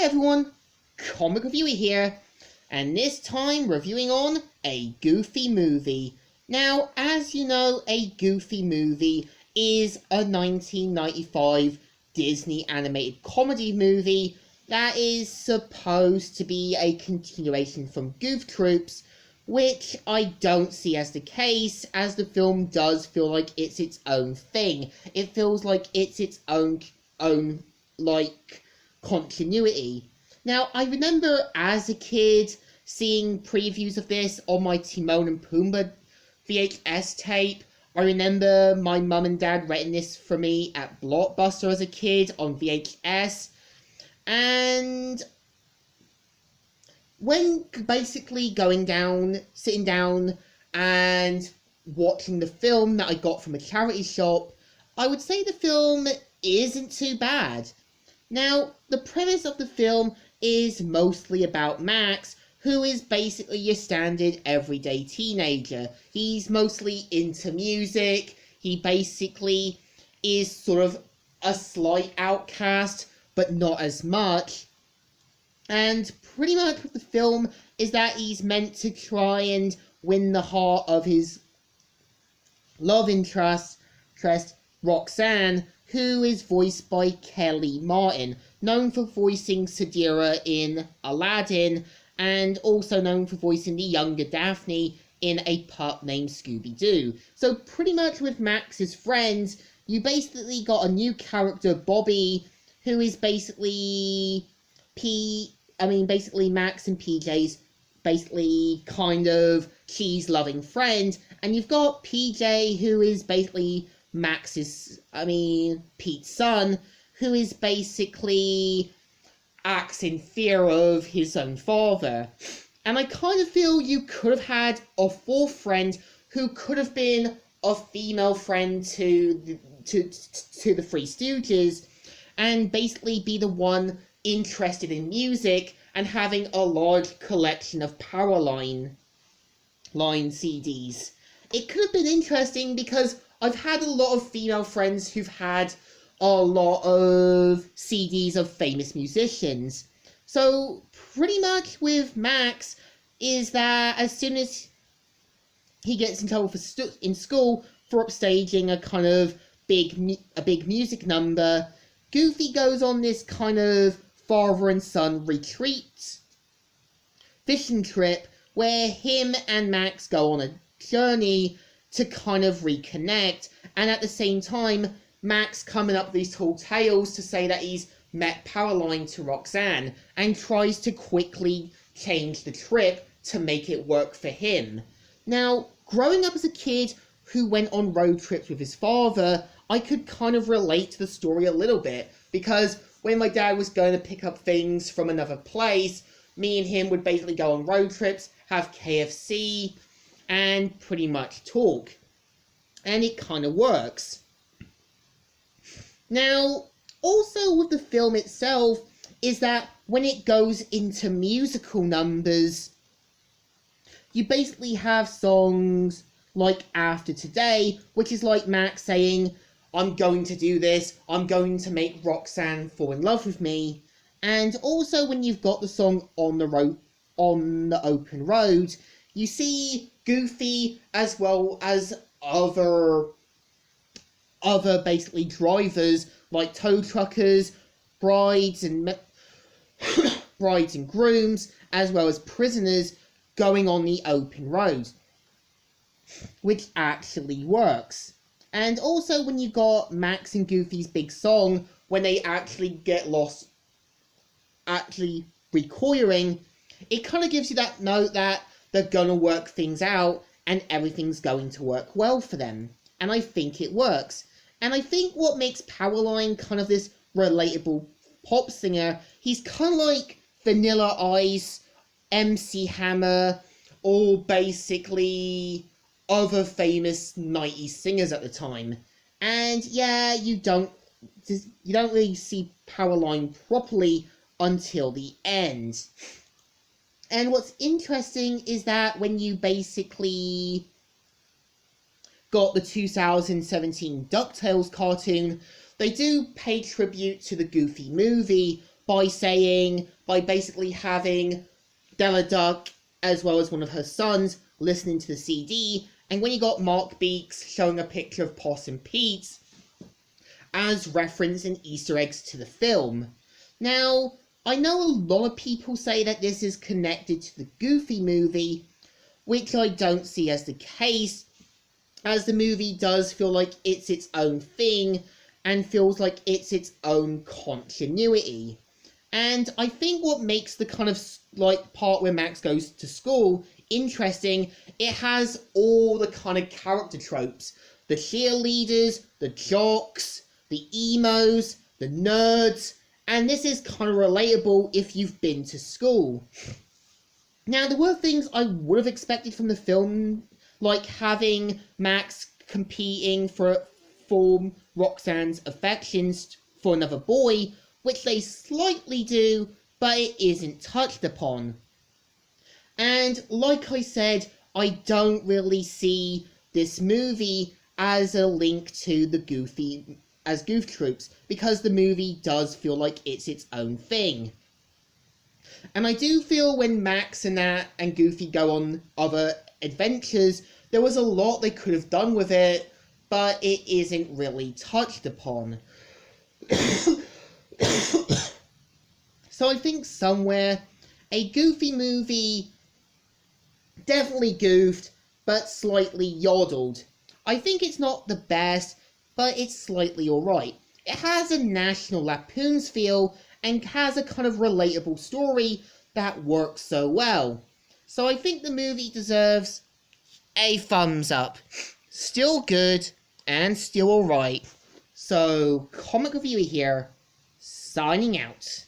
Hi everyone, Comic Reviewer here, and this time reviewing on a Goofy movie. Now, as you know, a Goofy movie is a 1995 Disney animated comedy movie that is supposed to be a continuation from Goof Troop's, which I don't see as the case, as the film does feel like it's its own thing. It feels like it's its own continuity. Now, I remember as a kid seeing previews of this on my Timon and Pumbaa VHS tape. I remember my mum and dad renting this for me at Blockbuster as a kid on VHS. And when basically sitting down and watching the film that I got from a charity shop, I would say the film isn't too bad. Now, the premise of the film is mostly about Max, who is basically your standard everyday teenager. He's mostly into music. He basically is sort of a slight outcast, but not as much. And pretty much what the film is that he's meant to try and win the heart of his love interest, Roxanne, who is voiced by Kelly Martin, known for voicing Sadira in Aladdin, and also known for voicing the younger Daphne in A Pup Named Scooby-Doo. So pretty much with Max's friends, you basically got a new character, Bobby, who is basically Max and PJ's basically kind of cheese-loving friend, and you've got PJ, who is basically Pete's son, who is basically acts in fear of his own father. And I kind of feel you could have had a fourth friend who could have been a female friend to the Three Stooges, and basically be the one interested in music and having a large collection of Powerline CDs. It could have been interesting because I've had a lot of female friends who've had a lot of CDs of famous musicians. So pretty much with Max is that as soon as he gets in trouble in school for upstaging a kind of big music number, Goofy goes on this kind of father and son retreat fishing trip where him and Max go on a journey to kind of reconnect, and at the same time Max coming up with these tall tales to say that he's met Powerline to Roxanne and tries to quickly change the trip to make it work for him. Now, growing up as a kid who went on road trips with his father, I could kind of relate to the story a little bit, because when my dad was going to pick up things from another place, me and him would basically go on road trips, have KFC, and pretty much talk. And it kind of works. Now, also with the film itself, is that when it goes into musical numbers, you basically have songs like After Today, which is like Max saying, I'm going to do this, I'm going to make Roxanne fall in love with me. And also when you've got the song On the Open Road, you see Goofy as well as other basically drivers like tow truckers, brides and grooms, as well as prisoners going on the open road, which actually works. And also when you got Max and Goofy's big song, when they actually get lost actually recoiling, it kind of gives you that note that they're gonna work things out and everything's going to work well for them. And I think it works. And I think what makes Powerline kind of this relatable pop singer, he's kind of like Vanilla Ice, MC Hammer, or basically other famous 90s singers at the time. And yeah, you don't really see Powerline properly until the end. And what's interesting is that when you basically got the 2017 DuckTales cartoon, they do pay tribute to the Goofy movie by basically having Della Duck as well as one of her sons listening to the CD, and when you got Mark Beeks showing a picture of Possum Pete as reference and Easter eggs to the film. Now, I know a lot of people say that this is connected to the Goofy movie, which I don't see as the case, as the movie does feel like it's its own thing and feels like it's its own continuity. And I think what makes the kind of like part where Max goes to school interesting, it has all the kind of character tropes. The cheerleaders, the jocks, the emos, the nerds, and this is kind of relatable if you've been to school. Now, there were things I would have expected from the film, like having Max competing for Roxanne's affections for another boy, which they slightly do, but it isn't touched upon. And like I said, I don't really see this movie as a link to the Goof Troops, because the movie does feel like it's its own thing. And I do feel when Max and Goofy go on other adventures, there was a lot they could have done with it, but it isn't really touched upon. So I think somewhere a Goofy movie definitely goofed, but slightly yodeled. I think it's not the best, but it's slightly alright. It has a National Lampoon's feel and has a kind of relatable story that works so well. So I think the movie deserves a thumbs up. Still good and still alright. So, Comic Reviewer here, signing out.